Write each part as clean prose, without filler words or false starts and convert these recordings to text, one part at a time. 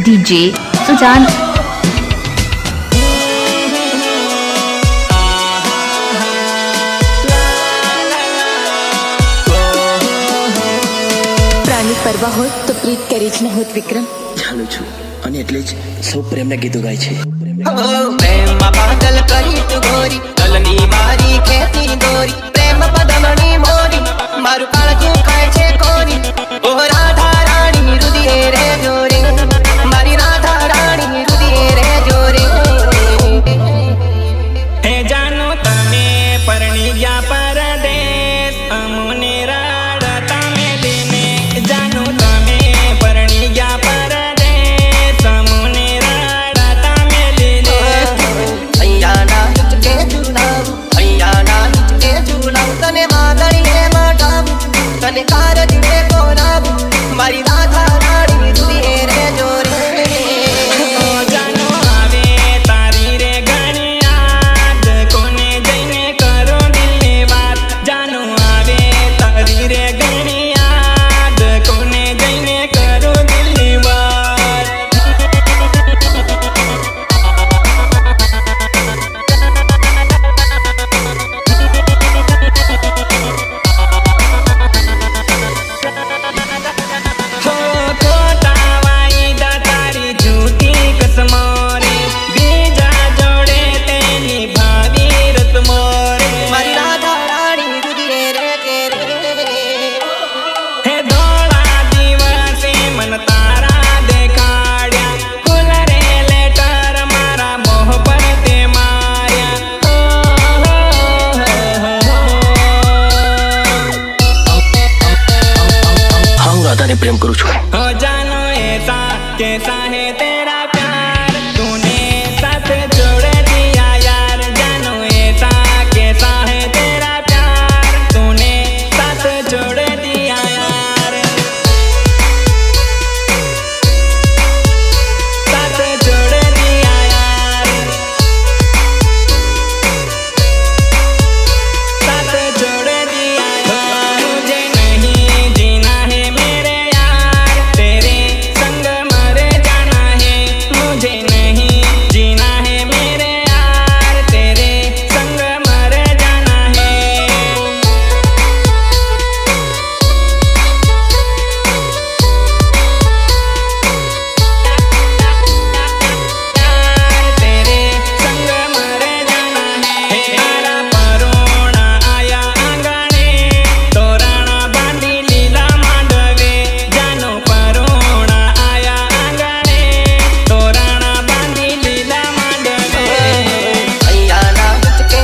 DJ Sujan. પ્રાણી પરવા હોત તો પ્રીત કરી જ ન હોત વિક્રમ. જાણું છું અને એટલે જ સૌ પ્રેમના ગીતો ગાય છે. પ્રેમમાં પાગલ કરી તું ગોરી કલની મારી ખેતી દોરી પ્રેમ પદમણી મોરી મારું કાળજું ખાય છે કોરી ઓ રાધા રાણી રુદિયે રે જોરે મારી રાધા રાણી રુદિયે રે જોરે હે જાનો તમે પરણી ગયા પરદેશ અમને રાડતા મેલીને જાનો તમે પરણી ગયા પરદેશ અમને રાડતા મેલીને અહીંયા હિચકે ઝુલાવ તને માદણીએ મટાવ તને કારજને કોરાવ મારી રાધા રાણી રુદિયે રે જોરે જાનો આવે તારી રે ઘણી યાદ કોને જઈને કરો દિલની વાત જાનો આવે તારી રે ઘણી યાદ કોને જઈને કરો દિલની વાત હો ખોટા વાયદા તારી જૂઠી કસમો રે બીજા જોડે તેની ભાવી રસમો રે મારી રાધા રાણી રુદિયે રે કેરે હે ધોળા દિવસે મન તારા દેખાડ્યા ફૂલ રે લેટર મારા મોહ પર તે માર્યા હા હું રાધાને પ્રેમ કરું છું. हो जानो ऐसा कैसा है तेरा प्यार तूने साथ जोड़ दिया यार जानो ऐसा कैसा है तेरा प्यार तूने साथ जोड़ दिया यार साथ जोड़ दिया यार साथ जोड़ दिया यार मुझे नहीं जीना है मेरे यार तेरे संग मर जाना है मुझे नहीं जीना है मेरे यार तेरे संग मर जाना है यार तेरे संग मर जाना है मारा परोणा आया आंगणे तोरणा बांधी લીલા માંડવે જાનો પરોણા આયા આંગણે તોરણા બાંધી લીલા માંડવે અહીંયા હિચકે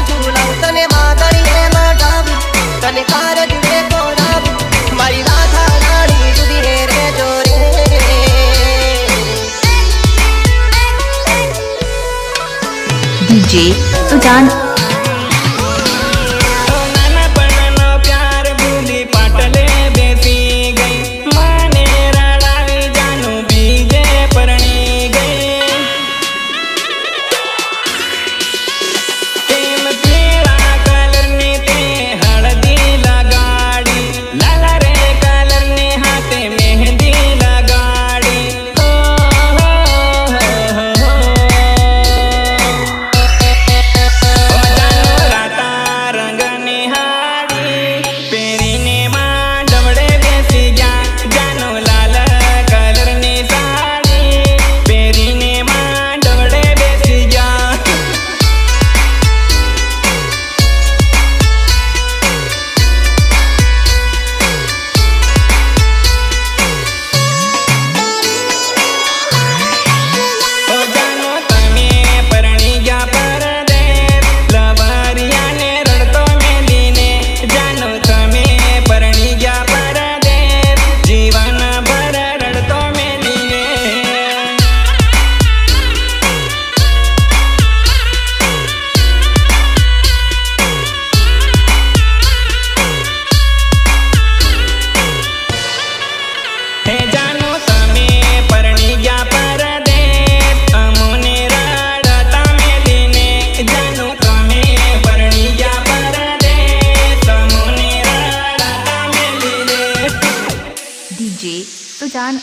ઝુલાવ તને માદણીએ મટાવ તને કારજને કોરાવ મારી રાધા રાણી રુદિયે રે જોરે डीजे सुजान। નાનપણનો પ્યાર ભૂલી પાટલે બેસી ગઈ માને રડાવી જાનું બીજે પરણી ગઈ કેમ પીળા કલરની તે હળદી લગાડી લાલા રે કલરની હાથે મહેંદી લગાડી જાનો તું જાન